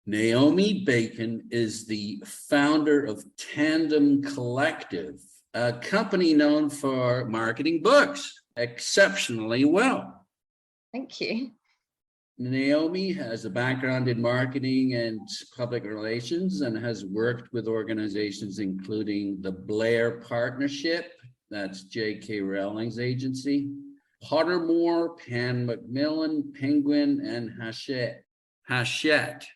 Naomi Bacon is the founder of Tandem Collective, a company known for marketing books exceptionally well. Thank you. Naomi has a background in marketing and public relations and has worked with organizations including the Blair Partnership, that's J.K. Rowling's agency, Pottermore, Pan Macmillan, Penguin, and Hachette.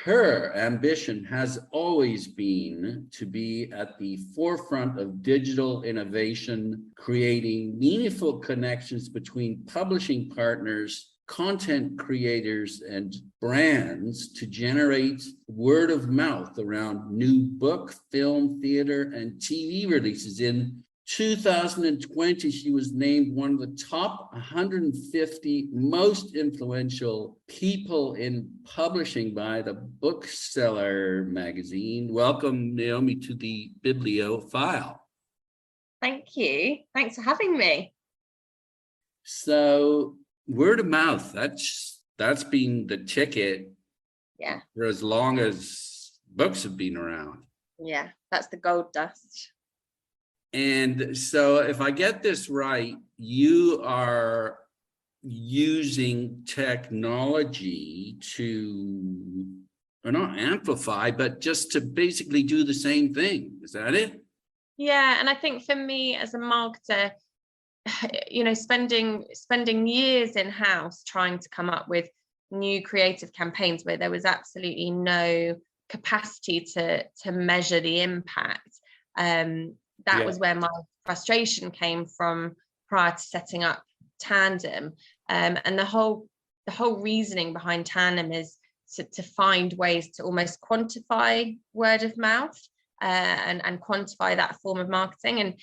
Her ambition has always been to be at the forefront of digital innovation, creating meaningful connections between publishing partners, content creators, and brands to generate word of mouth around new book, film, theater, and TV releases. In 2020, she was named one of the top 150 most influential people in publishing by the Bookseller magazine. Welcome, Naomi, to the Bibliophile. Thank you. Thanks for having me. So, word of mouth, that's been the ticket for as long as books have been around. Yeah, that's the gold dust. And so if I get this right, you are using technology to, or not amplify, but just to basically do the same thing. Is that it? Yeah, and I think for me as a marketer, spending years in-house trying to come up with new creative campaigns where there was absolutely no capacity to measure the impact. That was where my frustration came from prior to setting up Tandem. And the whole reasoning behind Tandem is to find ways to almost quantify word of mouth and quantify that form of marketing. And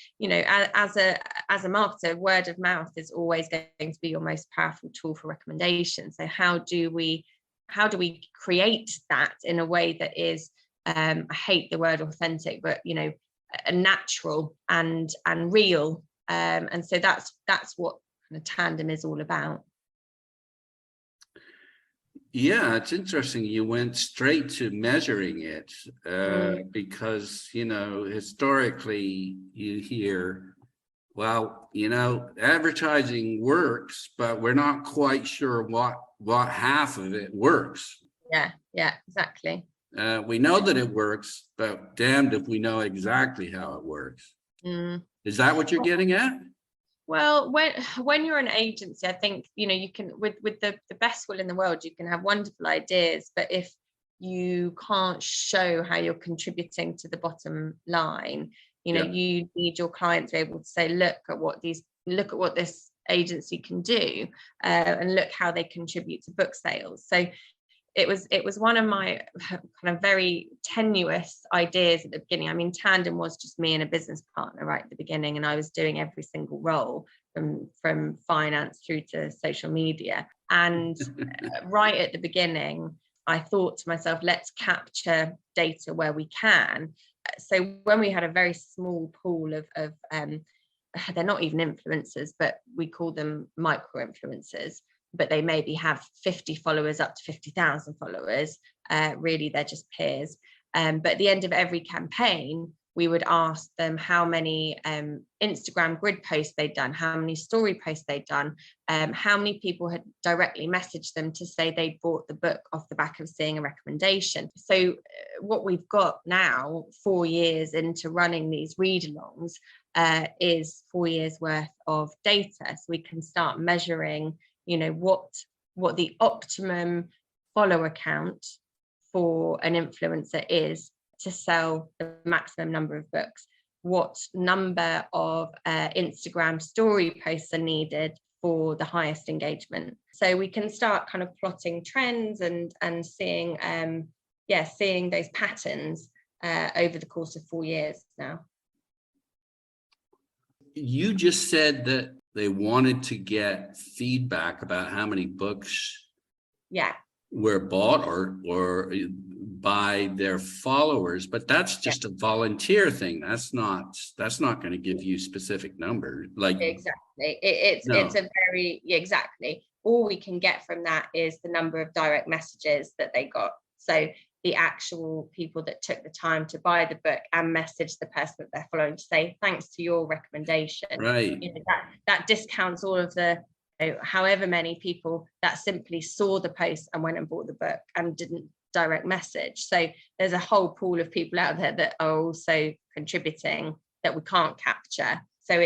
as a marketer, word of mouth is always going to be your most powerful tool for recommendation. So how do we create that in a way that is I hate the word authentic, but natural and real, and so that's what kind of Tandem is all about. Yeah, it's interesting you went straight to measuring it, because historically you hear, well, advertising works, but we're not quite sure what half of it works. Yeah, exactly. We know that it works, but damned if we know exactly how it works. Is that what you're getting at? Well, when you're an agency, I think you can, with the best will in the world, you can have wonderful ideas, but if you can't show how you're contributing to the bottom line, you need your client to be able to say, look at what this agency can do, and look how they contribute to book sales. So it was one of my kind of very tenuous ideas at the beginning. I mean, Tandem was just me and a business partner right at the beginning, and I was doing every single role from finance through to social media. And right at the beginning, I thought to myself, let's capture data where we can. So when we had a very small pool of they're not even influencers, but we call them micro influencers, but they maybe have 50 followers up to 50,000 followers. Really, they're just peers. But at the end of every campaign, we would ask them how many Instagram grid posts they'd done, how many story posts they'd done, how many people had directly messaged them to say they bought the book off the back of seeing a recommendation. So what we've got now, 4 years into running these read-alongs, is 4 years worth of data. So we can start measuring what the optimum follower count for an influencer is to sell the maximum number of books, what number of Instagram story posts are needed for the highest engagement. So we can start kind of plotting trends and seeing those patterns over the course of 4 years now. You just said that they wanted to get feedback about how many books were bought or by their followers, but that's just a volunteer thing. That's not going to give you specific numbers. Like exactly, it's a very exactly. All we can get from that is the number of direct messages that they got. So the actual people that took the time to buy the book and message the person that they're following to say, thanks to your recommendation. Right. That discounts all of the, however many people that simply saw the post and went and bought the book and didn't direct message. So there's a whole pool of people out there that are also contributing that we can't capture. So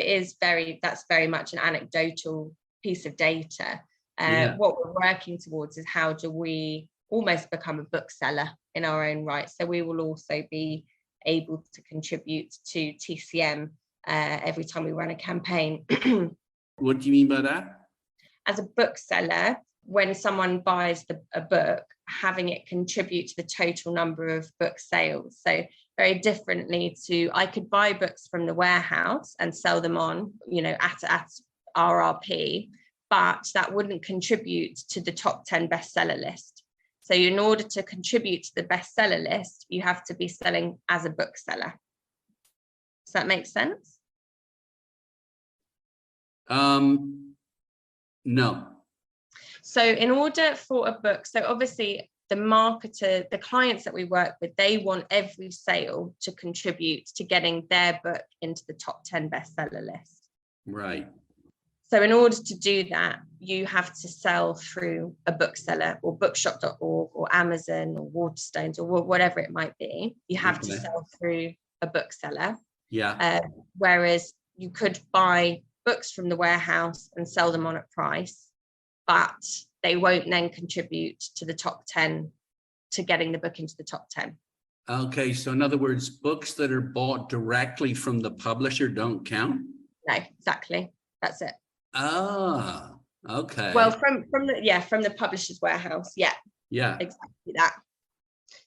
that's very much an anecdotal piece of data. What we're working towards is how do we almost become a bookseller in our own right. So we will also be able to contribute to TCM every time we run a campaign. What do you mean by that? As a bookseller, when someone buys a book, having it contribute to the total number of book sales. So very differently to, I could buy books from the warehouse and sell them on, at RRP, but that wouldn't contribute to the top 10 bestseller list. So in order to contribute to the bestseller list, you have to be selling as a bookseller. Does that make sense? No. So in order for a book, so obviously the marketer, the clients that we work with, they want every sale to contribute to getting their book into the top 10 bestseller list. Right. So in order to do that, you have to sell through a bookseller or bookshop.org or Amazon or Waterstones or whatever it might be. You have to sell through a bookseller. Yeah. Whereas you could buy books from the warehouse and sell them on at price, but they won't then contribute to the top 10, to getting the book into the top 10. Okay, so in other words, books that are bought directly from the publisher don't count? No, exactly. That's it. Ah, okay. Well, from the publisher's warehouse. Yeah. Yeah. Exactly that.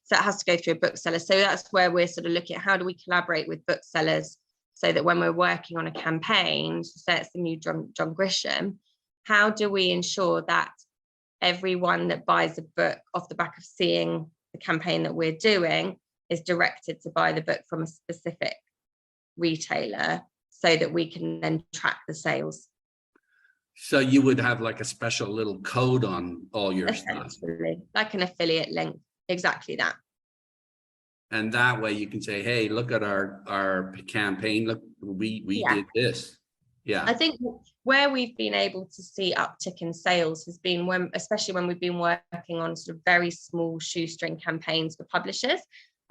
So it has to go through a bookseller. So that's where we're sort of looking at how do we collaborate with booksellers so that when we're working on a campaign, say it's the new John Grisham, how do we ensure that everyone that buys a book off the back of seeing the campaign that we're doing is directed to buy the book from a specific retailer so that we can then track the sales? So you would have like a special little code on all your stuff. Like an affiliate link. Exactly that. And that way you can say, hey, look at our campaign. Look, we did this. Yeah. I think where we've been able to see uptick in sales has been especially when we've been working on sort of very small shoestring campaigns for publishers,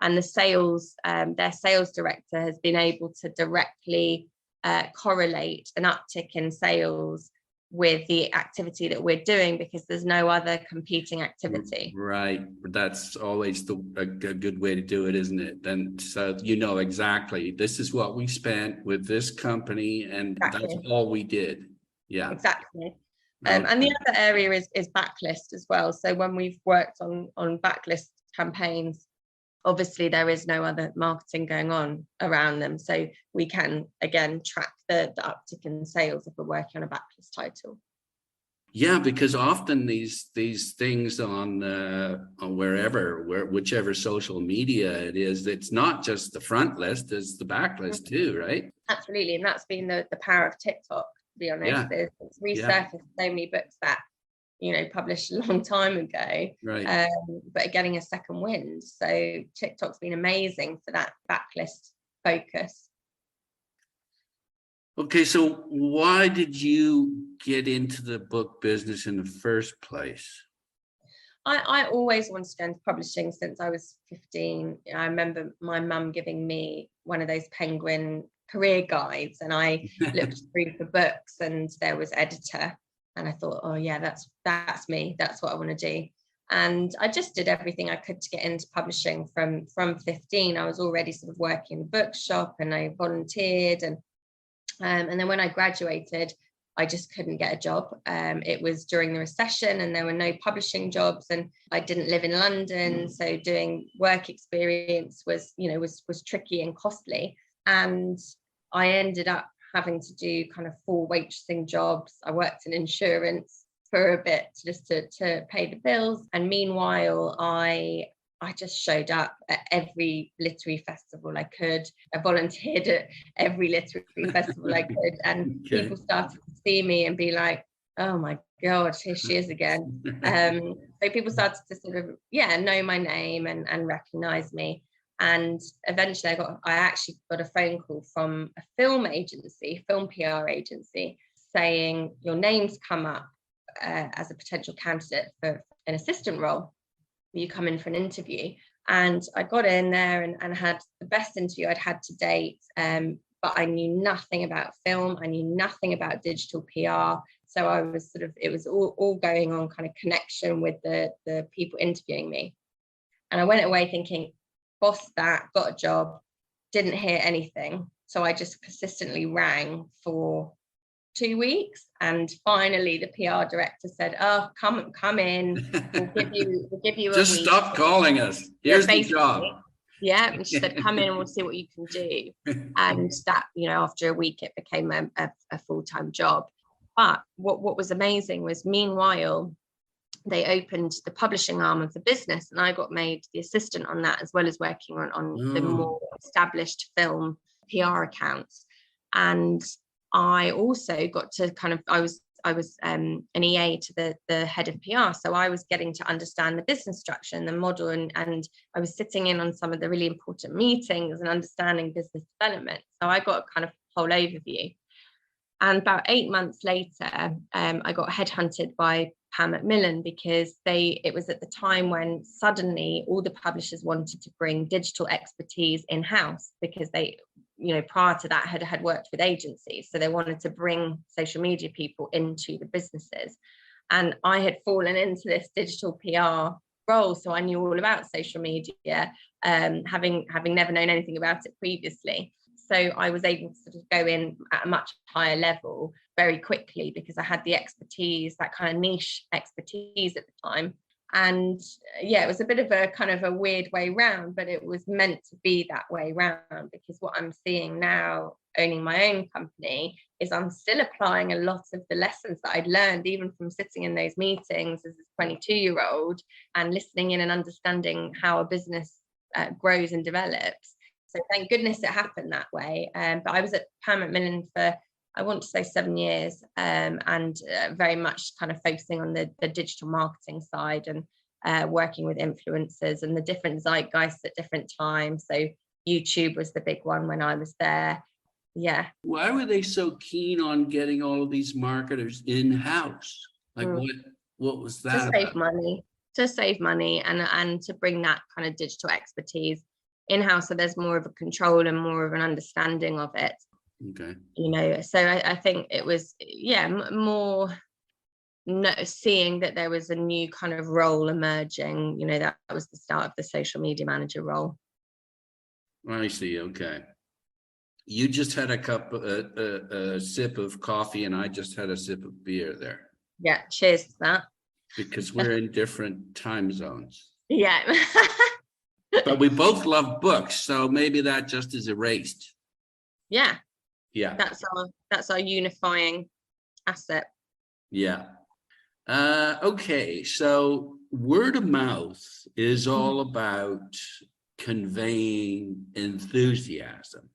and their sales director has been able to directly correlate an uptick in sales with the activity that we're doing because there's no other competing activity. Right. That's always a good way to do it, isn't it? Then so exactly this is what we spent with this company and that's all we did. Yeah. Exactly. And the other area is backlist as well. So when we've worked on backlist campaigns, obviously there is no other marketing going on around them. So we can, again, track the uptick in sales if we're working on a backlist title. Yeah, because often these things on whichever social media it is, it's not just the front list, it's the back list too, right? Absolutely. And that's been the power of TikTok, to be honest. Yeah. It's resurfaced so many books that published a long time ago, right? But getting a second wind. So TikTok's been amazing for that backlist focus. Okay, so why did you get into the book business in the first place? I always wanted to go into publishing since I was 15. I remember my mum giving me one of those Penguin career guides, and I looked through for books, and there was editor. And I thought, oh yeah, that's me. That's what I want to do. And I just did everything I could to get into publishing from 15. I was already sort of working in the bookshop, and I volunteered. And then when I graduated, I just couldn't get a job. It was during the recession, and there were no publishing jobs, and I didn't live in London, so doing work experience was tricky and costly. And I ended up having to do kind of 4 waitressing jobs. I worked in insurance for a bit just to pay the bills. And meanwhile, I just showed up at every literary festival I could. I volunteered at every literary festival I could. And people started to see me and be like, oh my God, here she is again. So people started to sort of, know my name and recognize me. And eventually I actually got a phone call from a film PR agency, saying your name's come up as a potential candidate for an assistant role. Will you come in for an interview? And I got in there and had the best interview I'd had to date. But I knew nothing about film. I knew nothing about digital PR. So I was it was all going on kind of connection with the people interviewing me. And I went away thinking, boss that, got a job, didn't hear anything. So I just persistently rang for 2 weeks. And finally the PR director said, oh, come in. We'll give you a Just week. stop calling us. Here's the job. Yeah, and she said, come in and we'll see what you can do. And that, after a week, it became a full-time job. But what was amazing was, meanwhile, they opened the publishing arm of the business, and I got made the assistant on that, as well as working on the more established film PR accounts. And I also got to I was an EA to the head of PR. So I was getting to understand the business structure and the model, and I was sitting in on some of the really important meetings and understanding business development. So I got a kind of whole overview. And about 8 months later, I got headhunted by Pan Macmillan, because it was at the time when suddenly all the publishers wanted to bring digital expertise in-house, because they, prior to that had worked with agencies. So they wanted to bring social media people into the businesses. And I had fallen into this digital PR role, so I knew all about social media, having never known anything about it previously. So I was able to sort of go in at a much higher level very quickly, because I had the expertise, that kind of niche expertise at the time. And it was a bit of a kind of a weird way round, but it was meant to be that way round, because what I'm seeing now, owning my own company, is I'm still applying a lot of the lessons that I'd learned, even from sitting in those meetings as a 22-year-old, and listening in and understanding how a business grows and develops. So thank goodness it happened that way. But I was at Pan Macmillan for, I want to say, 7 years, and very much kind of focusing on the digital marketing side, and working with influencers and the different zeitgeists at different times. So YouTube was the big one when I was there. Yeah. Why were they so keen on getting all of these marketers in-house? Like what was that to save money and to bring that kind of digital expertise in-house, so there's more of a control and more of an understanding of it. Okay. So I think it was more seeing that there was a new kind of role emerging. That was the start of the social media manager role. I see. Okay. You just had a sip of coffee, and I just had a sip of beer there. Yeah, cheers to that. Because we're in different time zones. Yeah. But we both love books, so maybe that just is erased. Yeah. That's our unifying asset. Yeah. Okay, so word of mouth is all about conveying enthusiasm.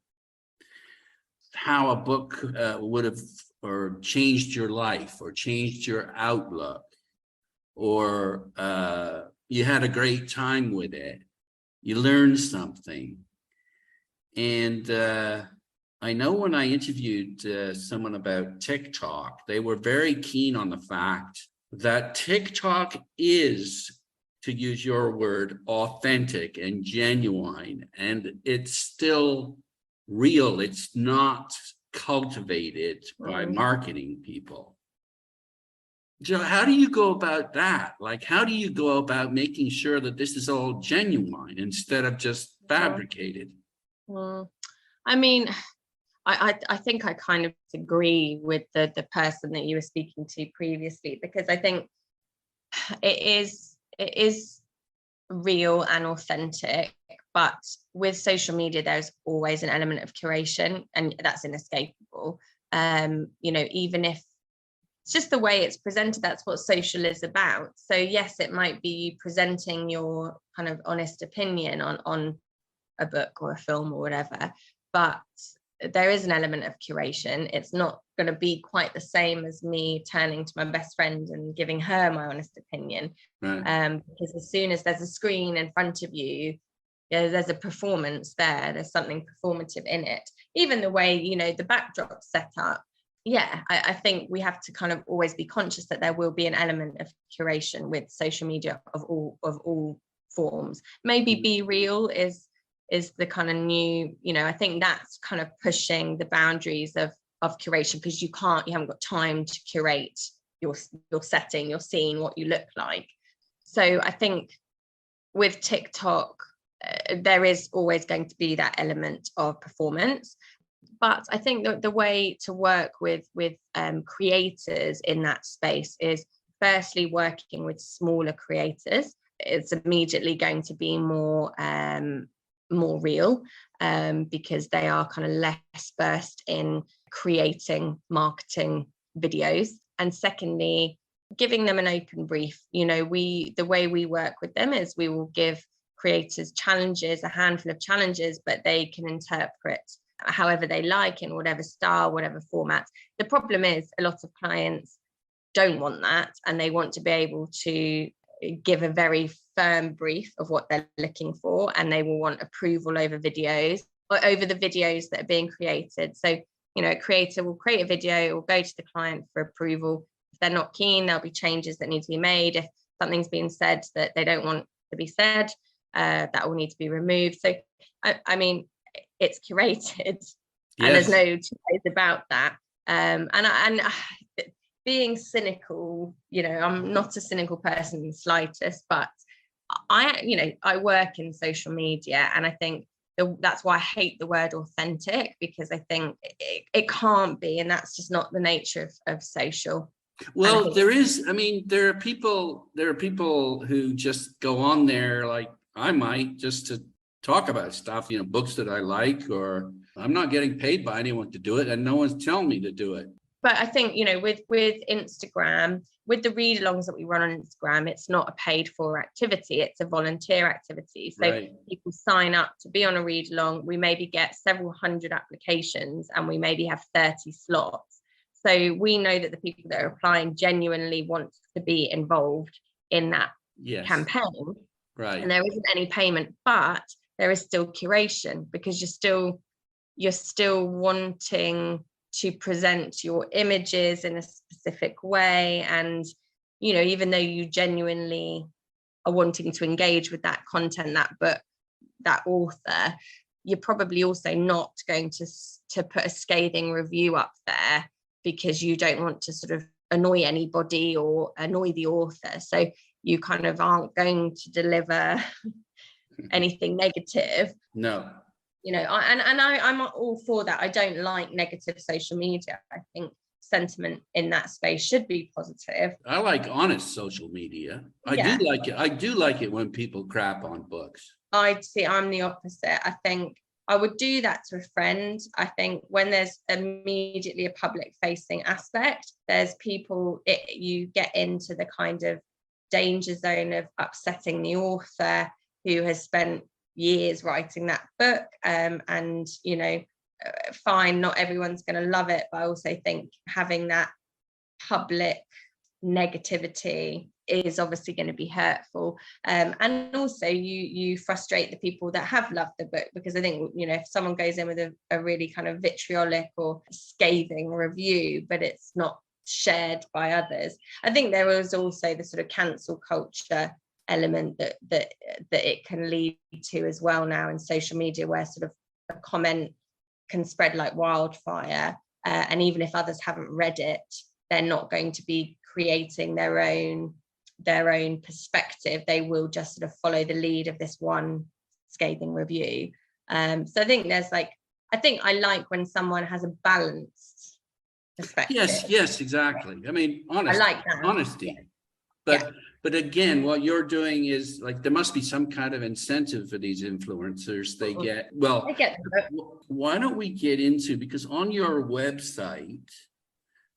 How a book would have or changed your life, or changed your outlook, or you had a great time with it. You learned something. And I know when I interviewed someone about TikTok, they were very keen on the fact that TikTok is, to use your word, authentic and genuine, and it's still real. It's not cultivated by marketing people. So how do you go about that? Like, how do you go about making sure that this is all genuine instead of just fabricated? I mean, I think I kind of agree with the person that you were speaking to previously, because I think it is real and authentic, but with social media, there's always an element of curation, and that's inescapable. Even if it's just the way it's presented, that's what social is about. So yes, it might be presenting your kind of honest opinion on a book or a film or whatever, but there is an element of curation. It's not going to be quite the same as me turning to my best friend and giving her my honest opinion. Right. Because as soon as there's a screen in front of you, there's a performance there. There's something performative in it. Even the way, the backdrop set up. Yeah, I think we have to kind of always be conscious that there will be an element of curation with social media of all forms. Maybe Be Real is the kind of new, I think that's kind of pushing the boundaries of curation, because you haven't got time to curate your setting, your scene, what you look like. So I think with TikTok, there is always going to be that element of performance. But I think that the way to work with creators in that space is firstly working with smaller creators. It's immediately going to be more real, because they are kind of less versed in creating marketing videos. And secondly, giving them an open brief. The way we work with them is we will give creators challenges, a handful of challenges, but they can interpret however they like, in whatever style, whatever format. The problem is a lot of clients don't want that, and they want to be able to give a very firm brief of what they're looking for, and they will want approval over videos, or over the videos that are being created. So, a creator will create a video, it will go to the client for approval. If they're not keen, there'll be changes that need to be made. If something's being said that they don't want to be said, that will need to be removed. So, I mean, it's curated, and there's no two ways about that. And being cynical, I'm not a cynical person in the slightest, but I work in social media, and I think that's why I hate the word authentic, because I think it can't be, and that's just not the nature of social. Well, there are people who just go on there, like I might, just to talk about stuff, books that I like, or I'm not getting paid by anyone to do it, and no one's telling me to do it. But I think, with Instagram, with the read-alongs that we run on Instagram, it's not a paid-for activity, it's a volunteer activity. So people sign up to be on a read-along. We maybe get several hundred applications, and we maybe have 30 slots. So we know that the people that are applying genuinely want to be involved in that campaign. Right. And there isn't any payment, but there is still curation, because you're still wanting to present your images in a specific way. And, even though you genuinely are wanting to engage with that content, that book, that author, you're probably also not going to put a scathing review up there, because you don't want to sort of annoy anybody or annoy the author. So you kind of aren't going to deliver anything negative. No. I'm all for that. I don't like negative social media. I think sentiment in that space should be positive. I like honest social media. I do like it. I do like it when people crap on books. I'm the opposite. I think I would do that to a friend. I think when there's immediately a public facing aspect, there's people, you get into the kind of danger zone of upsetting the author who has spent years writing that book, and fine, not everyone's going to love it, but I also think having that public negativity is obviously going to be hurtful, and also you frustrate the people that have loved the book, because I think if someone goes in with a really kind of vitriolic or scathing review, but it's not shared by others, I think there is also the sort of cancel culture element that it can lead to as well now in social media, where sort of a comment can spread like wildfire, and even if others haven't read it, they're not going to be creating their own perspective. They will just sort of follow the lead of this one scathing review. So I think I like when someone has a balanced perspective. Yes, exactly. I mean, I like that. Honesty. Yeah. But again, what you're doing is there must be some kind of incentive for these influencers. They get why don't we get into, because on your website,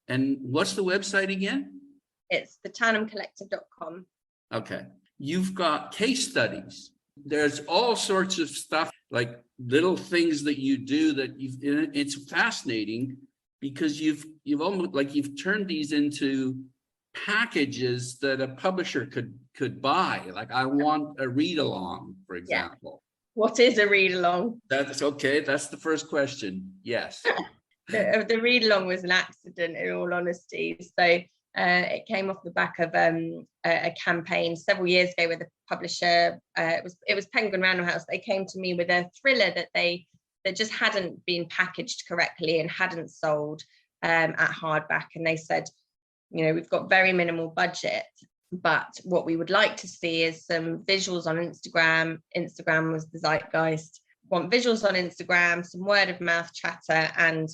and what's the website again? It's thetanumcollective.com. Okay. You've got case studies. There's all sorts of stuff like little things that you do that it's fascinating because you've almost like you've turned these into packages that a publisher could buy. Like I want a read along, for example. What is a read along? That's okay. That's the first question. Yes. The read along was an accident, in all honesty. So it came off the back of a campaign several years ago with a publisher. It was Penguin Random House. They came to me with a thriller that just hadn't been packaged correctly and hadn't sold at hardback. And they said, we've got very minimal budget, but what we would like to see is some visuals on Instagram. Instagram was the zeitgeist. Want visuals on Instagram, some word of mouth chatter, and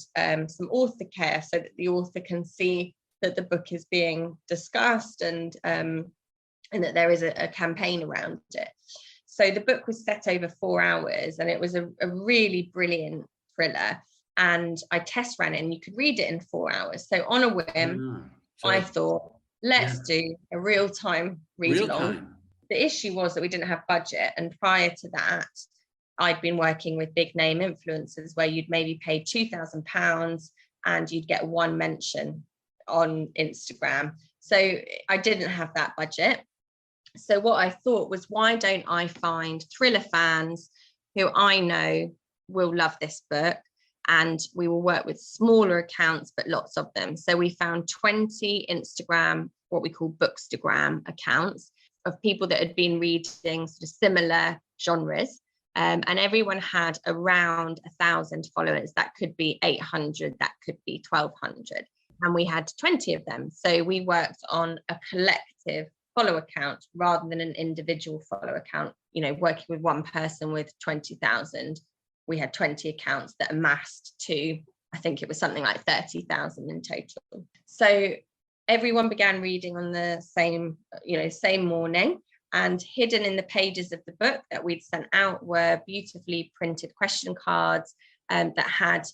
some author care so that the author can see that the book is being discussed and that there is a campaign around it. So the book was set over 4 hours, and it was a really brilliant thriller. And I test ran it, and you could read it in 4 hours. So on a whim, I thought, let's do a real-time read along. The issue was that we didn't have budget, and prior to that, I'd been working with big name influencers where you'd maybe pay £2,000 and you'd get one mention on Instagram. So I didn't have that budget. So what I thought was, why don't I find thriller fans who I know will love this book, and we will work with smaller accounts, but lots of them. So we found 20 Instagram, what we call Bookstagram accounts of people that had been reading sort of similar genres. And everyone had around 1,000 followers. That could be 800, that could be 1,200. And we had 20 of them. So we worked on a collective follow account rather than an individual follow account. Working with one person with 20,000, we had 20 accounts that amassed to, I think it was something like 30,000 in total. So everyone began reading on the same morning. And hidden in the pages of the book that we'd sent out were beautifully printed question cards that had,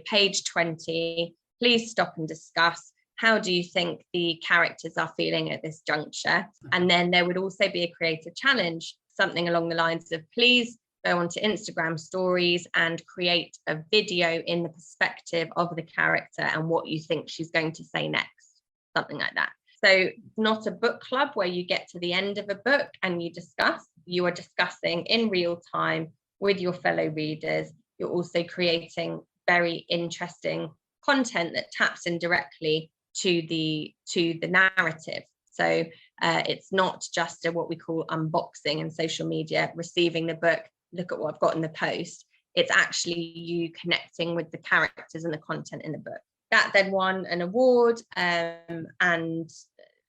page 20, please stop and discuss. How do you think the characters are feeling at this juncture? And then there would also be a creative challenge, something along the lines of, please go onto Instagram stories and create a video in the perspective of the character and what you think she's going to say next, something like that. So not a book club where you get to the end of a book and you are discussing in real time with your fellow readers. You're also creating very interesting content that taps in directly to the narrative. So it's not just what we call unboxing and social media, receiving the book, look at what I've got in the post. It's actually you connecting with the characters and the content in the book. That then won an award, and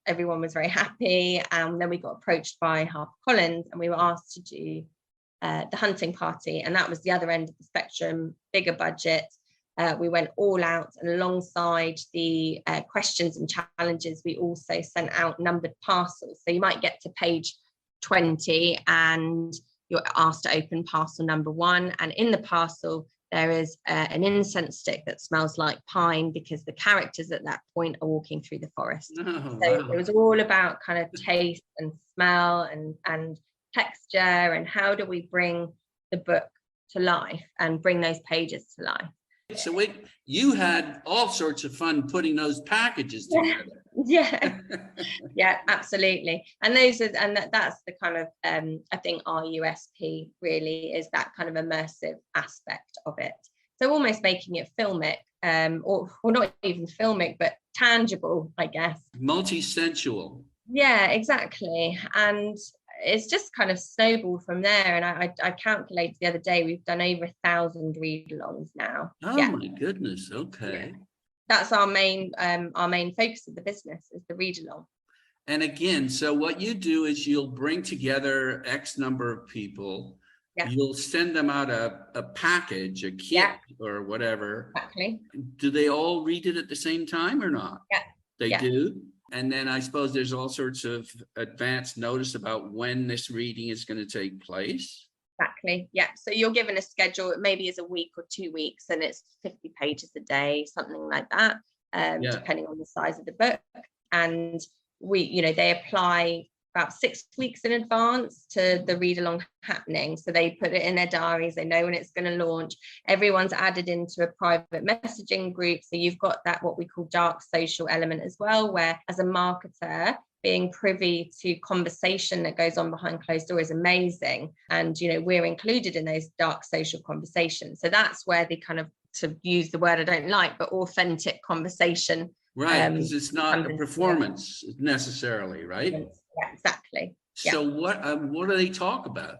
everyone was very happy. And then we got approached by HarperCollins, and we were asked to do The Hunting Party, and that was the other end of the spectrum, bigger budget. We went all out, and alongside the questions and challenges, we also sent out numbered parcels. So you might get to page 20 and you're asked to open parcel number 1, and in the parcel there is an incense stick that smells like pine, because the characters at that point are walking through the forest. It was all about kind of taste and smell and texture, and how do we bring the book to life and bring those pages to life. So you had all sorts of fun putting those packages together. Yeah, absolutely. And that's the kind of I think our USP really is that kind of immersive aspect of it. So almost making it filmic, or not even filmic, but tangible, I guess. Multi-sensual. Yeah, exactly. And it's just kind of snowballed from there. And I calculated the other day, we've done over 1,000 read-alongs now. Oh yeah. My goodness. Okay. Yeah. That's our main focus of the business, is the read-along. And again, so what you do is you'll bring together X number of people. Yeah. You'll send them out a package, a kit, or whatever. Exactly. Do they all read it at the same time or not? Yeah. They do. And then I suppose there's all sorts of advance notice about when this reading is going to take place. Exactly. Yeah. So you're given a schedule. It maybe is a week or 2 weeks, and it's 50 pages a day, something like that, depending on the size of the book. And they apply about 6 weeks in advance to the read along happening. So they put it in their diaries, they know when it's going to launch. Everyone's added into a private messaging group. So you've got that, what we call dark social element as well, where as a marketer, being privy to conversation that goes on behind closed doors is amazing. And, you know, we're included in those dark social conversations. So that's where the kind of, to use the word I don't like, but authentic conversation. Right, because it's not a performance necessarily, right? Yeah, exactly. So what do they talk about?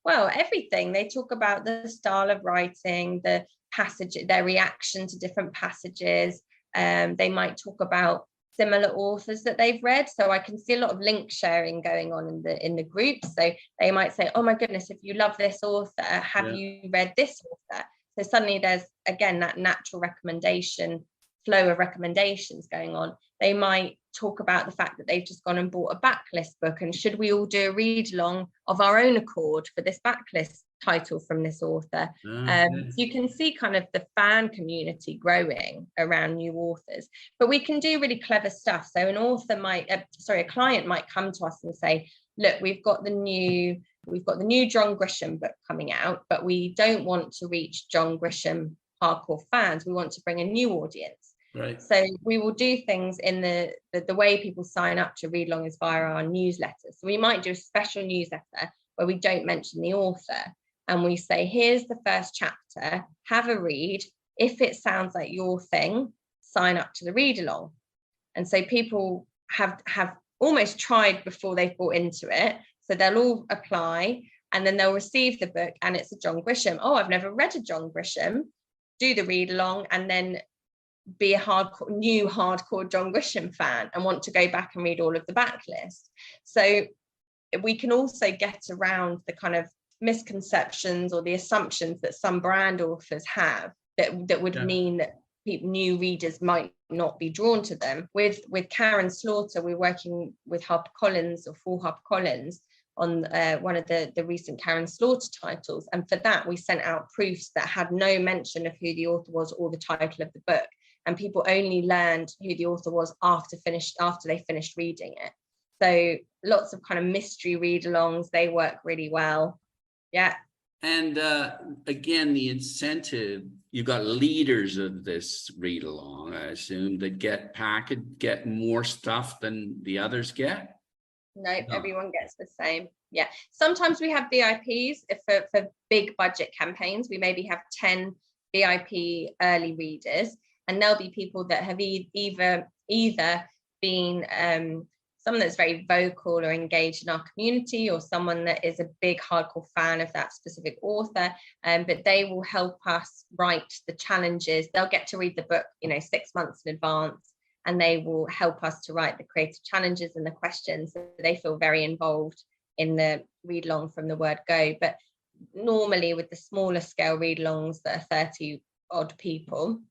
Well, everything. They talk about the style of writing, the passage, their reaction to different passages. They might talk about similar authors that they've read. So I can see a lot of link sharing going on in the group. So they might say, oh my goodness, if you love this author, have you read this author? So suddenly there's, again, that natural recommendation, flow of recommendations going on. They might talk about the fact that they've just gone and bought a backlist book, and should we all do a read along of our own accord for this backlist title from this author. So you can see kind of the fan community growing around new authors, but we can do really clever stuff. So an author might, a client might come to us and say, look, we've got the new John Grisham book coming out, but we don't want to reach John Grisham hardcore fans. We want to bring a new audience. Right. So we will do things in the way people sign up to read along is via our newsletter. So we might do a special newsletter where we don't mention the author, and we say, here's the first chapter, have a read. If it sounds like your thing, sign up to the read along. And so people have almost tried before they've bought into it. So they'll all apply, and then they'll receive the book, and it's a John Grisham. Oh, I've never read a John Grisham. Do the read along, and then be a hardcore John Grisham fan and want to go back and read all of the backlist. So we can also get around the kind of misconceptions or the assumptions that some brand authors have that would mean that new readers might not be drawn to them. With Karen Slaughter, we're working with HarperCollins, or for HarperCollins, on one of the recent Karen Slaughter titles, and for that we sent out proofs that had no mention of who the author was or the title of the book, and people only learned who the author was after they finished reading it. So lots of kind of mystery read-alongs, they work really well. Yeah. And again, the incentive, you've got leaders of this read along, I assume, that get more stuff than the others get. No, everyone gets the same. Yeah. Sometimes we have VIPs for big budget campaigns. We maybe have 10 VIP early readers, and there'll be people that have either been someone that's very vocal or engaged in our community, or someone that is a big hardcore fan of that specific author, but they will help us write the challenges. They'll get to read the book, 6 months in advance, and they will help us to write the creative challenges and the questions. So they feel very involved in the read along from the word go. But normally with the smaller scale read alongs that are 30 odd people,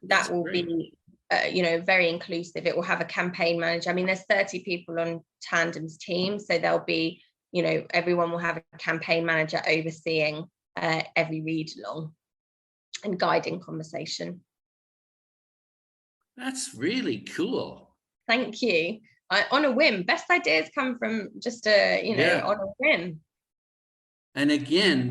that will be very inclusive. It will have a campaign manager. I mean, there's 30 people on Tandem's team, so there'll be, everyone will have a campaign manager overseeing every read along and guiding conversation. That's really cool. Thank you. On a whim. Best ideas come from just on a whim. And again,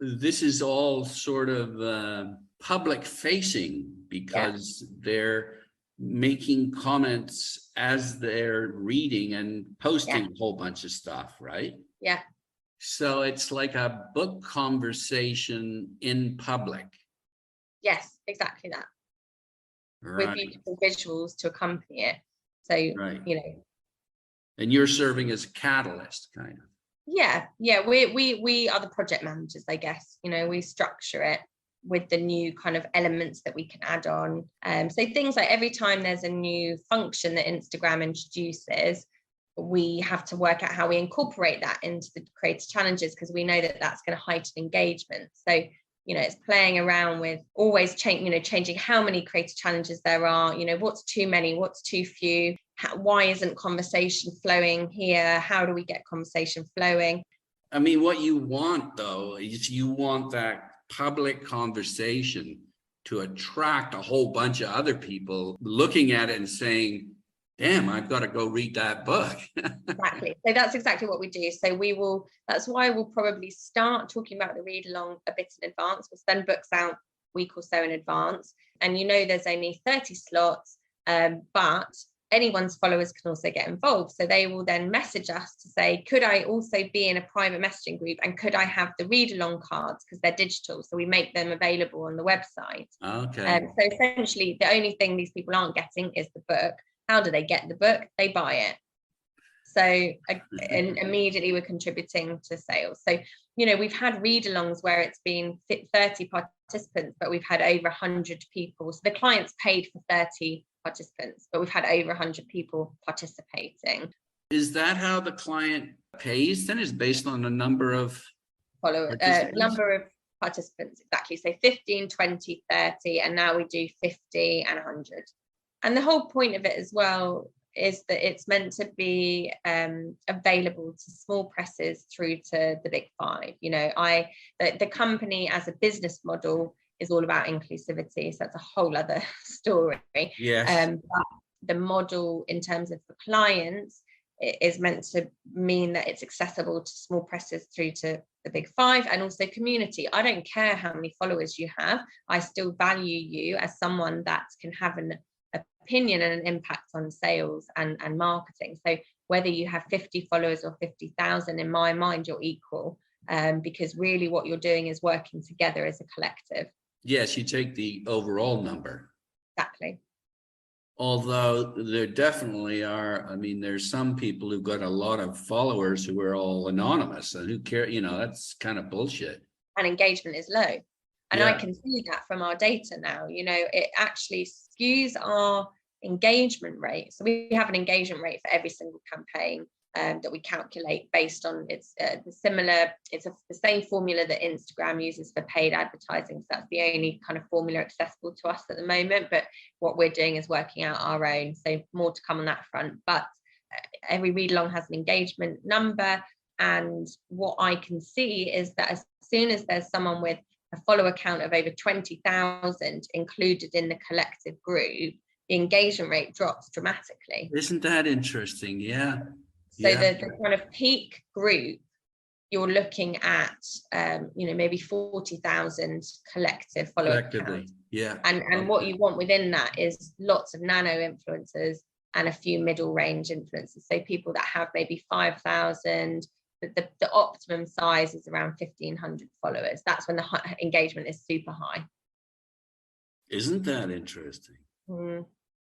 this is all sort of public facing, because they're making comments as they're reading and posting a whole bunch of stuff, right? Yeah. So it's like a book conversation in public. Yes, exactly that. Right. With beautiful visuals to accompany it. So, And you're serving as a catalyst, kind of. Yeah. We are the project managers, I guess. We structure it with the new kind of elements that we can add on. So things like every time there's a new function that Instagram introduces, we have to work out how we incorporate that into the creator challenges, because we know that that's going to heighten engagement. So it's playing around with always changing how many creator challenges there are, what's too many, what's too few, why isn't conversation flowing here, how do we get conversation flowing? I mean, what you want, though, is you want that public conversation to attract a whole bunch of other people looking at it and saying, Damn, I've got to go read that book. Exactly. So that's exactly what we do. So that's why we'll probably start talking about the read along a bit in advance. We'll send books out a week or so in advance. And there's only 30 slots, but anyone's followers can also get involved. So they will then message us to say, could I also be in a private messaging group, and could I have the read along cards, because they're digital. So we make them available on the website. Okay. So essentially the only thing these people aren't getting is the book. How do they get the book? They buy it. So and immediately we're contributing to sales. So, we've had read-alongs where it's been 30 participants, but we've had over 100 people. So the client's paid for 30 participants, but we've had over 100 people participating. Is that how the client pays then? Is based on the number of number of participants, exactly. So 15, 20, 30, and now we do 50 and 100. And the whole point of it as well is that it's meant to be available to small presses through to the big five. The company as a business model is all about inclusivity, so that's a whole other story. Yes. But the model in terms of the clients is meant to mean that it's accessible to small presses through to the big five, and also community. I don't care how many followers you have, I still value you as someone that can have an opinion and an impact on sales and marketing. So whether you have 50 followers or 50,000, in my mind, you're equal, because really what you're doing is working together as a collective. Yes, you take the overall number. Exactly. Although there definitely are, there's some people who've got a lot of followers who are all anonymous, and who care, that's kind of bullshit. And engagement is low. And yeah. I can see that from our data now. It actually skews our engagement rate. So we have an engagement rate for every single campaign that we calculate based on the same formula that Instagram uses for paid advertising. So that's the only kind of formula accessible to us at the moment. But what we're doing is working out our own. So more to come on that front. But every read along has an engagement number. And what I can see is that as soon as there's someone with a follower count of over 20,000 included in the collective group, the engagement rate drops dramatically. Isn't that interesting? Yeah. So the kind of peak group, you're looking at, maybe 40,000 collective follower count. Yeah. And what you want within that is lots of nano influencers and a few middle range influencers. So people that have maybe 5,000. The optimum size is around 1,500 followers. That's when the engagement is super high. Isn't that interesting? Mm.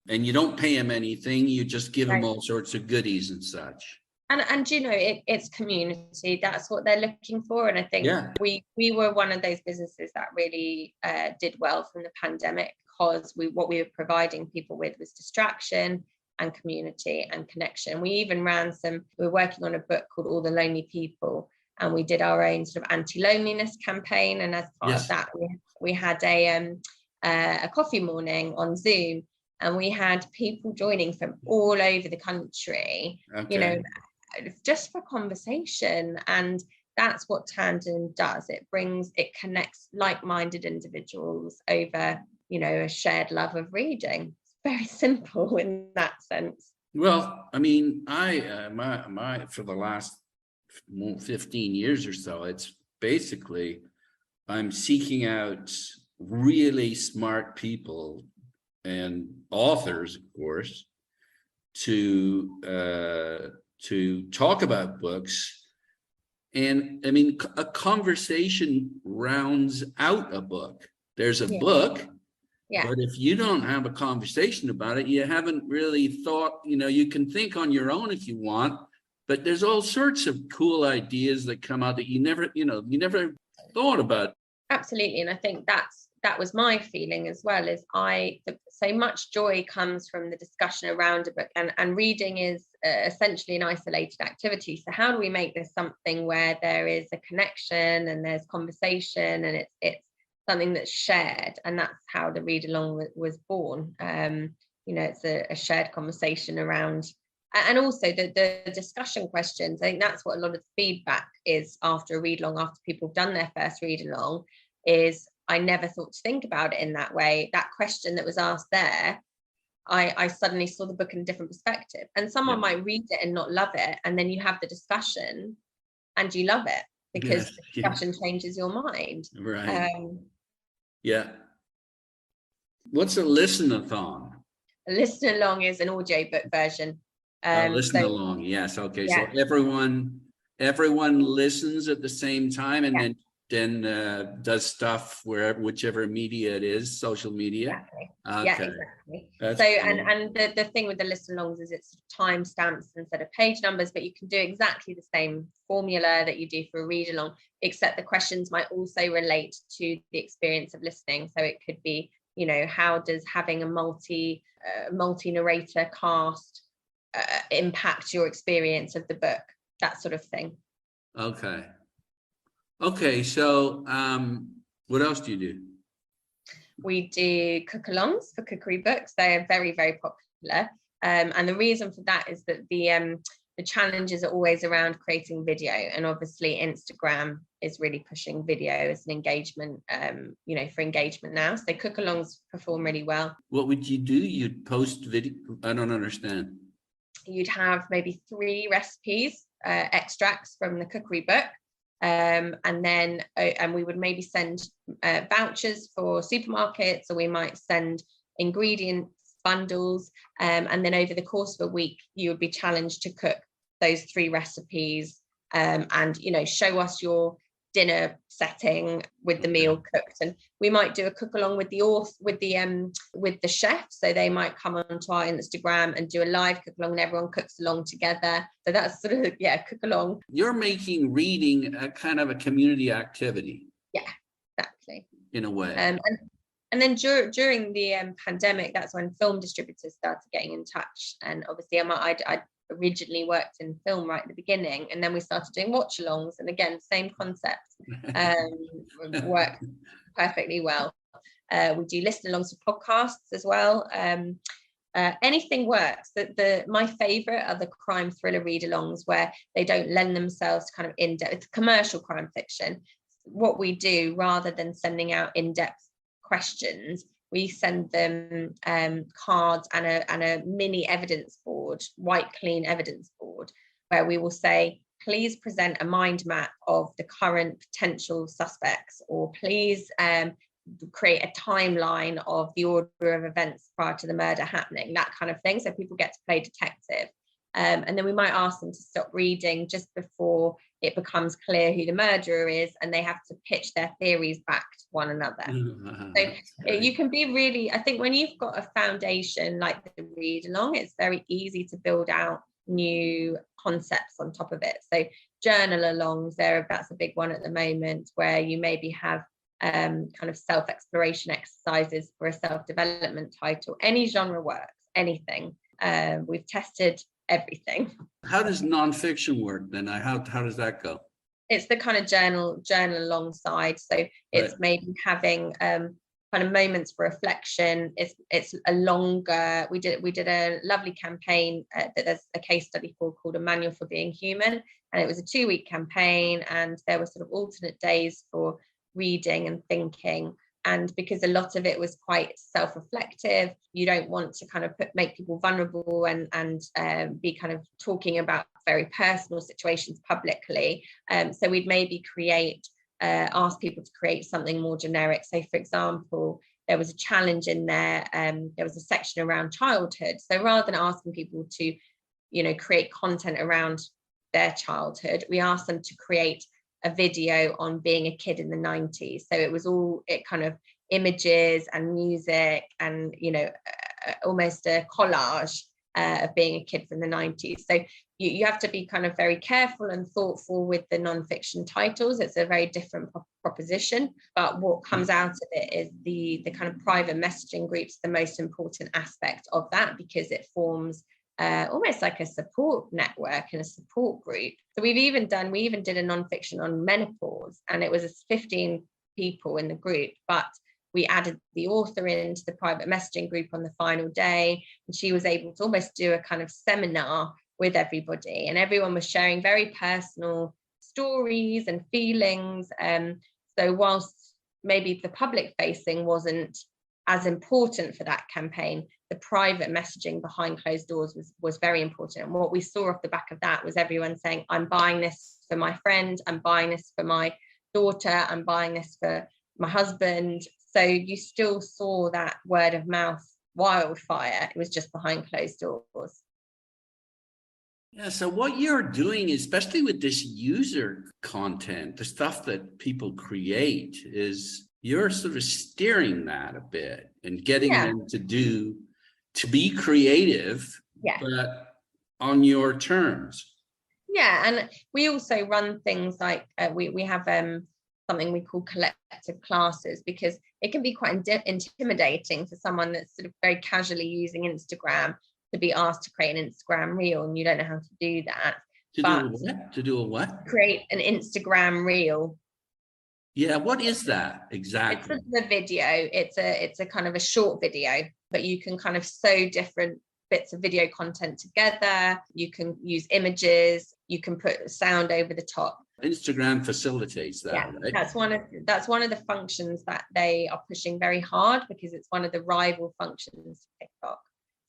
And you don't pay them anything, you just give them all sorts of goodies and such. And it's community. That's what they're looking for. And I think we were one of those businesses that really did well from the pandemic, because what we were providing people with was distraction and community and connection. We even we're working on a book called All the Lonely People, and we did our own sort of anti-loneliness campaign. And as part of that, we had a coffee morning on Zoom, and we had people joining from all over the country, just for conversation. And that's what Tandem does. It connects like-minded individuals over, a shared love of reading. Very simple in that sense. Well, I for the last 15 years or so, it's basically I'm seeking out really smart people and authors, of course, to talk about books. And a conversation rounds out a book. There's a book. Yeah. But if you don't have a conversation about it, you haven't really thought, you can think on your own if you want, but there's all sorts of cool ideas that come out that you never thought about. Absolutely. And I think that was my feeling as well, is so much joy comes from the discussion around a book, and reading is essentially an isolated activity. So how do we make this something where there is a connection and there's conversation, and it's something that's shared? And that's how the read along was born. It's a shared conversation around, and also the discussion questions. I think that's what a lot of the feedback is after a read along, after people have done their first read along, is I never thought to think about it in that way. That question that was asked there, I suddenly saw the book in a different perspective. And someone might read it and not love it, and then you have the discussion and you love it because Yes, the discussion changes your mind. right. Yeah. What's a listen-a-thon? A listen along is an audio book version. Listen So along. Yes. Okay. yeah, So everyone listens at the same time, and yeah, then does stuff wherever, whichever media it is, social media. exactly. Yeah, Okay. exactly. That's So cool. and the thing with the listen alongs is it's time stamps instead of page numbers, but you can do exactly the same formula that you do for a read along, except the questions might also relate to the experience of listening. So it could be, how does having a multi narrator cast impact your experience of the book, that sort of thing. Okay. Okay. So what else do you do? We do cook-alongs for cookery books. They are very, very popular. And the reason for that is that the challenges are always around creating video. And obviously Instagram is really pushing video as an engagement, for engagement now. So cook-alongs perform really well. What would you do? You'd post video? I don't understand. You'd have maybe 3 recipes, extracts from the cookery book. And then we would maybe send vouchers for supermarkets, or we might send ingredients bundles, and then over the course of a week you would be challenged to cook those 3 recipes, and show us your dinner setting with the meal cooked. And we might do a cook along with the chef, so they might come onto our Instagram and do a live cook along, and everyone cooks along together. So that's sort of cook along. You're making reading a kind of a community activity. Yeah, exactly. In a way. And then during the pandemic, that's when film distributors started getting in touch. And obviously I originally worked in film right at the beginning, and then we started doing watch alongs, and again, same concept, worked perfectly well. We do listen alongs for podcasts as well. Anything works. My favorite are the crime thriller read alongs, where they don't lend themselves to kind of in-depth commercial crime fiction. What we do, rather than sending out in-depth questions, we send them cards and a mini evidence board, white clean evidence board, where we will say, please present a mind map of the current potential suspects, or please create a timeline of the order of events prior to the murder happening, that kind of thing. So people get to play detective. And then we might ask them to stop reading just before it becomes clear who the murderer is, and they have to pitch their theories back to one another. So you can be really, I think when you've got a foundation like the read along, it's very easy to build out new concepts on top of it. So journal alongs, that's a big one at the moment, where you maybe have kind of self-exploration exercises for a self-development title. Any genre works, anything. We've tested everything. How does nonfiction work then? How does that go? It's the kind of journal alongside. So it's maybe having kind of moments for reflection. It's a longer. We did a lovely campaign that there's a case study for, called A Manual for Being Human, and it was a 2-week campaign, and there were sort of alternate days for reading and thinking. And because a lot of it was quite self-reflective, you don't want to kind of make people vulnerable and be kind of talking about very personal situations publicly. So we'd maybe ask people to create something more generic. So, for example, there was a challenge in there. There was a section around childhood. So rather than asking people to, create content around their childhood, we asked them to create a video on being a kid in the 90s. So it was kind of images and music and, almost a collage of being a kid from the 90s. So you have to be kind of very careful and thoughtful with the non-fiction titles. It's a very different proposition, but what comes out of it is the kind of private messaging groups, the most important aspect of that, because it forms almost like a support network and a support group. So we even did a non-fiction on menopause, and it was 15 people in the group, but we added the author into the private messaging group on the final day, and she was able to almost do a kind of seminar with everybody, and everyone was sharing very personal stories and feelings. So whilst maybe the public facing wasn't as important for that campaign, the private messaging behind closed doors was very important. And what we saw off the back of that was everyone saying, I'm buying this for my friend, I'm buying this for my daughter, I'm buying this for my husband. So you still saw that word of mouth wildfire. It was just behind closed doors. Yeah, so what you're doing, especially with this user content, the stuff that people create, is you're sort of steering that a bit and getting them to be creative, but on your terms. Yeah, and we also run things like we have something we call collective classes, because it can be quite intimidating for someone that's sort of very casually using Instagram to be asked to create an Instagram reel, and you don't know how to do that. To do a what? Create an Instagram reel. Yeah, what is that exactly? It's a video. It's a kind of a short video, but you can kind of sew different bits of video content together. You can use images. You can put sound over the top. Instagram facilitates that, right? That's one of the functions that they are pushing very hard, because it's one of the rival functions of TikTok.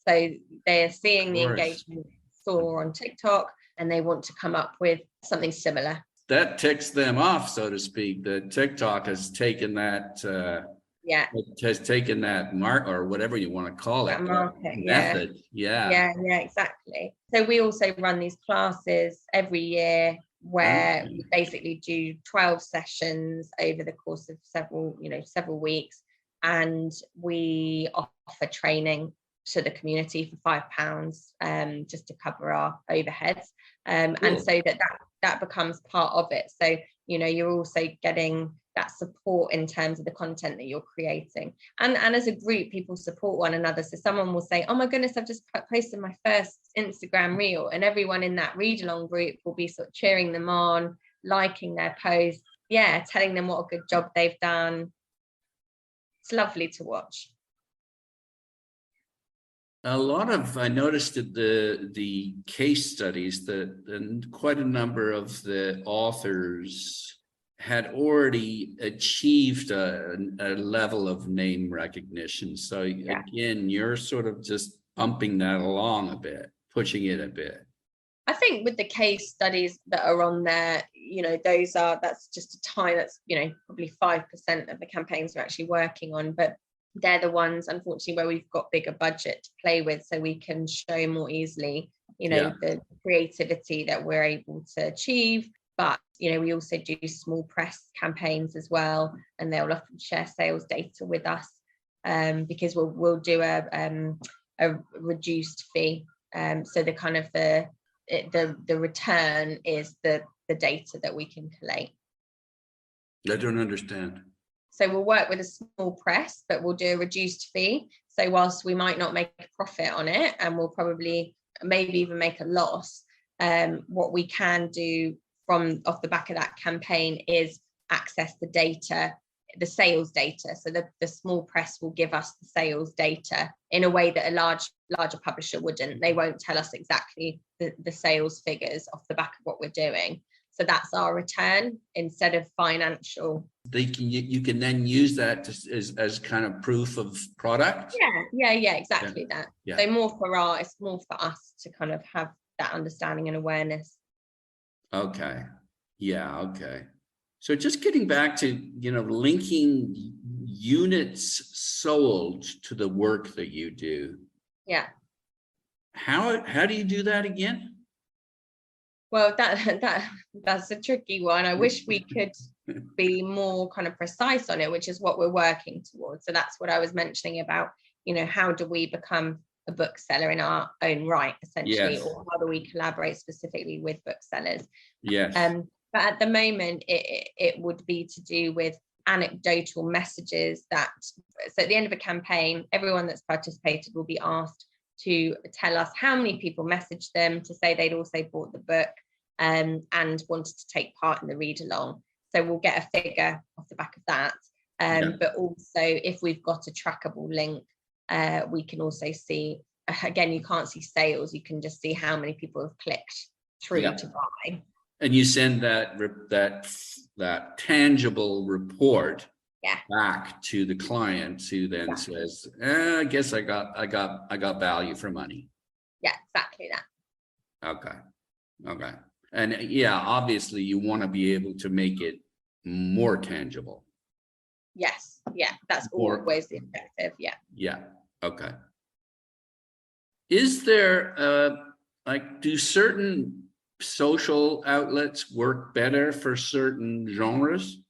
So they're seeing the engagement soar on TikTok, and they want to come up with something similar. That ticks them off, so to speak. That TikTok has taken that. It has taken that mark, or whatever you want to call it, method. Yeah, exactly. So we also run these classes every year where we basically do 12 sessions over the course of several weeks, and we offer training to the community for £5, just to cover our overheads, and so that becomes part of it. So you're also getting that support in terms of the content that you're creating, and as a group, people support one another. So someone will say, oh my goodness, I've just posted my first Instagram reel, and everyone in that read along group will be sort of cheering them on, liking their posts, telling them what a good job they've done. It's lovely to watch. I noticed that the case studies that quite a number of the authors had already achieved a level of name recognition. So again, you're sort of just bumping that along a bit, pushing it a bit. I think with the case studies that are on there, that's just a time, that's probably 5% of the campaigns we're actually working on, but they're the ones, unfortunately, where we've got bigger budget to play with, so we can show more easily the creativity that we're able to achieve. But we also do small press campaigns as well, and they'll often share sales data with us, because we'll do a reduced fee. So the kind of the return is the data that we can collate. I don't understand. So we'll work with a small press, but we'll do a reduced fee. So whilst we might not make a profit on it, and we'll probably maybe even make a loss, what we can do from off the back of that campaign is access the data, the sales data. So the small press will give us the sales data in a way that a larger publisher wouldn't. They won't tell us exactly the sales figures off the back of what we're doing. So that's our return instead of financial. You can then use that as kind of proof of product. Exactly that. So it's more for us to kind of have that understanding and awareness. Okay. So just getting back to linking units sold to the work that you do. How do you do that again? Well, that's a tricky one. I wish we could be more kind of precise on it, which is what we're working towards. So that's what I was mentioning about, how do we become a bookseller in our own right, essentially, or how do we collaborate specifically with booksellers? But at the moment, it would be to do with anecdotal messages so at the end of a campaign, everyone that's participated will be asked to tell us how many people messaged them to say they'd also bought the book and wanted to take part in the read along. So we'll get a figure off the back of that. But also, if we've got a trackable link, we can also see, again, you can't see sales, you can just see how many people have clicked through to buy. And you send that tangible report Yeah. back to the client, who then says, I guess I got value for money. Yeah, exactly that. Okay. And yeah, obviously you want to be able to make it more tangible. Yes. Yeah. That's More, always the objective. Yeah. yeah. Okay. Is there like, do certain social outlets work better for certain genres?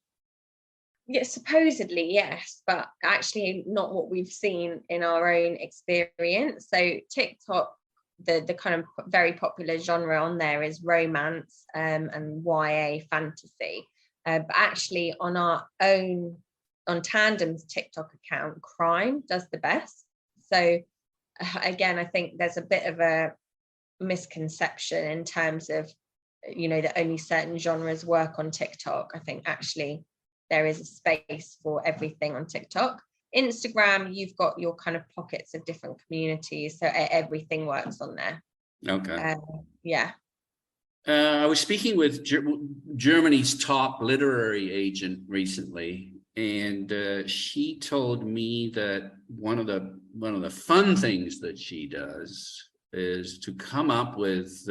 Yeah, supposedly, yes, but actually not what we've seen in our own experience. So TikTok, the kind of very popular genre on there is romance and YA fantasy. But actually on Tandem's TikTok account, crime does the best. So again, I think there's a bit of a misconception in terms of, that only certain genres work on TikTok. I think actually there is a space for everything on TikTok. Instagram, you've got your kind of pockets of different communities, so everything works on there. Okay. Yeah. I was speaking with Germany's top literary agent recently, and she told me that one of the fun things that she does is to come up with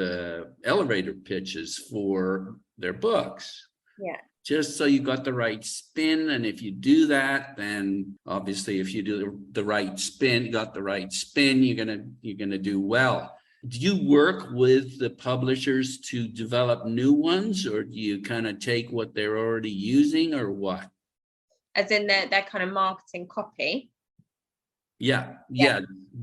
elevator pitches for their books. Yeah. Just so you got the right spin, and if you do that, then obviously if you do the right spin, got the right spin, you're gonna do well. Do you work with the publishers to develop new ones, or do you kind of take what they're already using, or what? As in their kind of marketing copy? Yeah. Yeah,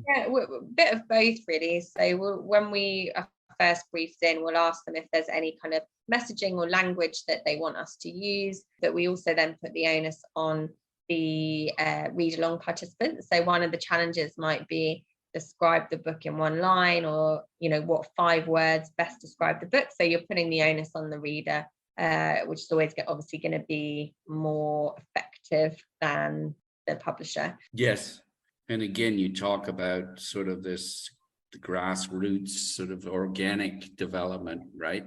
a bit of both really. So when we are first briefed in, we'll ask them if there's any kind of messaging or language that they want us to use, but we also then put the onus on the read along participants. So one of the challenges might be describe the book in one line, or what 5 words best describe the book. So you're putting the onus on the reader, which is always obviously going to be more effective than the publisher. Yes. And again, you talk about sort of the grassroots sort of organic development, right?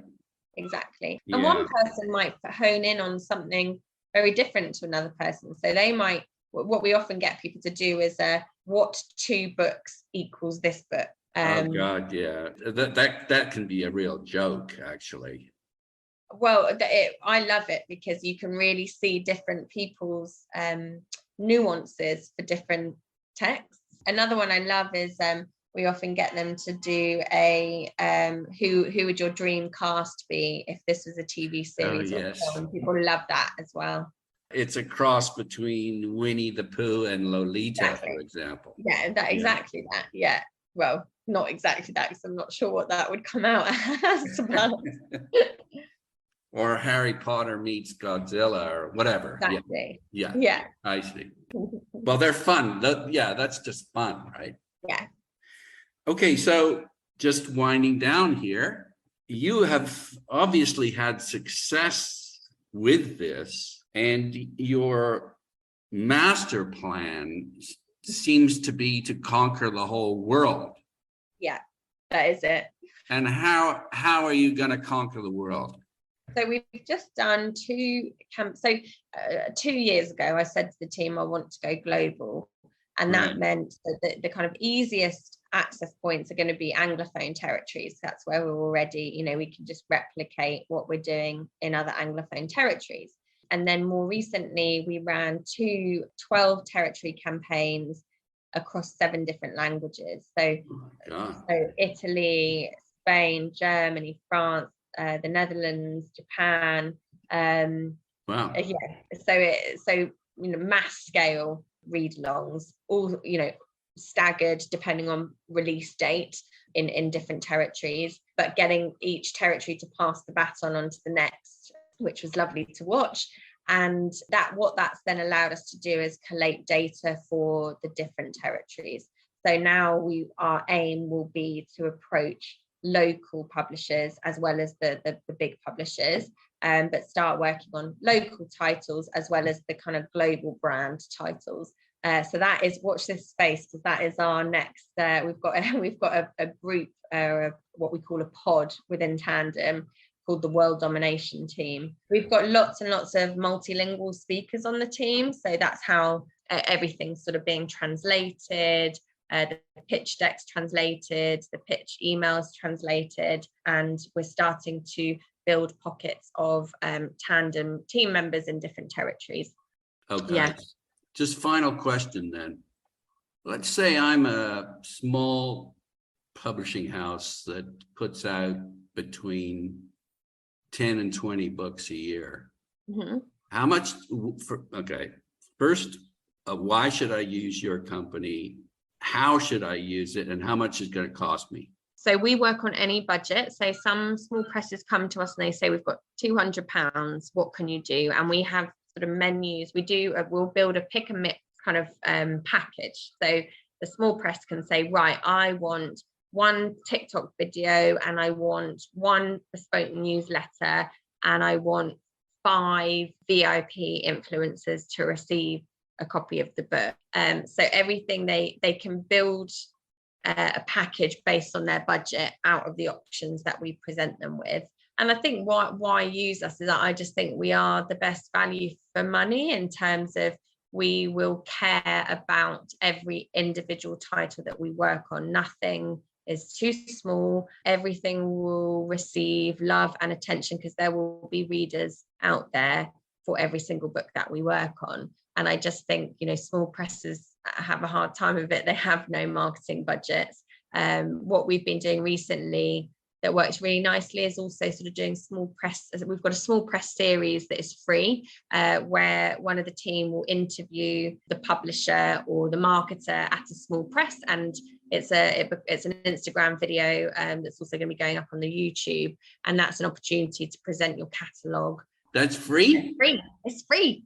Exactly. Yeah. And one person might hone in on something very different to another person. So they might, what we often get people to do is what 2 books equals this book. Oh God, yeah. That can be a real joke, actually. Well, I love it because you can really see different people's nuances for different texts. Another one I love is we often get them to do a who would your dream cast be if this was a TV series or film. People love that as well. It's a cross between Winnie the Pooh and Lolita, exactly. For example. Yeah, exactly that. Yeah. Well, not exactly that, because I'm not sure what that would come out as. Or Harry Potter meets Godzilla or whatever. Exactly. Yeah. I see. Well, they're fun. That's just fun, right? Yeah. Okay, so just winding down here, you have obviously had success with this, and your master plan seems to be to conquer the whole world. Yeah, that is it. And how are you going to conquer the world? So we've just done 2 camps. So 2 years ago, I said to the team, I want to go global. And that meant that the kind of easiest access points are going to be Anglophone territories. That's where we're already, we can just replicate what we're doing in other Anglophone territories. And then more recently, we ran 2 12 territory campaigns across 7 different languages. So Italy, Spain, Germany, France, the Netherlands, Japan. Wow. Yeah. So mass scale read-alongs, all staggered depending on release date in different territories, but getting each territory to pass the baton on to the next, which was lovely to watch. And what that's then allowed us to do is collate data for the different territories. So now our aim will be to approach local publishers as well as the big publishers, but start working on local titles as well as the kind of global brand titles. So that is, watch this space, because that is our next. We've got a group, what we call a pod within Tandem, called the World Domination Team. We've got lots and lots of multilingual speakers on the team. So that's how everything's sort of being translated, the pitch decks translated, the pitch emails translated, and we're starting to build pockets of tandem team members in different territories. Okay. Yeah. Just final question then. Let's say I'm a small publishing house that puts out between 10 and 20 books a year. Mm-hmm. How much first, why should I use your company? How should I use it? And how much is going to cost me? So we work on any budget. So some small presses come to us and they say, we've got £200. What can you do? And we have sort of menus. We'll build a pick and mix kind of package. So the small press can say, right, I want one TikTok video, and I want one bespoke newsletter, and I want 5 VIP influencers to receive a copy of the book. So everything they can build a package based on their budget out of the options that we present them with. And I think why use us is that I just think we are the best value for money in terms of we will care about every individual title that we work on. Nothing is too small. Everything will receive love and attention because there will be readers out there for every single book that we work on. And I just think, small presses have a hard time of it. They have no marketing budgets. What we've been doing recently that works really nicely is also sort of doing small press. We've got a small press series that is free, where one of the team will interview the publisher or the marketer at a small press, and it's an Instagram video that's also going to be going up on the YouTube, and that's an opportunity to present your catalogue. That's free? It's free.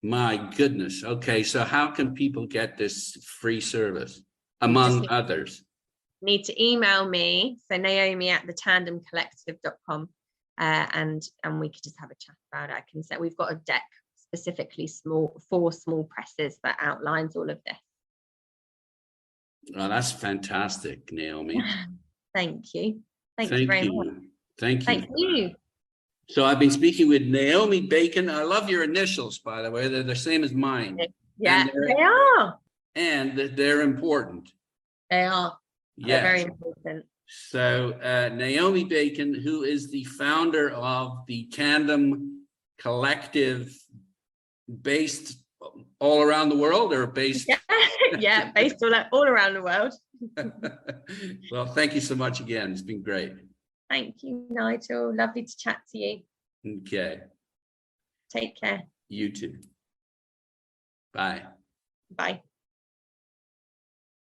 My goodness. Okay, so how can people get this free service among others? Need to email me, so Naomi at thetandemcollective.com, and we could just have a chat about it. I can say we've got a deck specifically for small presses that outlines all of this. Oh, that's fantastic, Naomi. Thank you. Thank you very much. Thank you. Thank you. So I've been speaking with Naomi Bacon. I love your initials, by the way. They're the same as mine. Yeah, they are. And they're important. They are. Yes. They're very important. So Naomi Bacon, who is the founder of the Tandem Collective, based all around the world, or based? Yeah, based all around the world. Well, thank you so much again. It's been great. Thank you, Nigel. Lovely to chat to you. Okay. Take care. You too. Bye. Bye.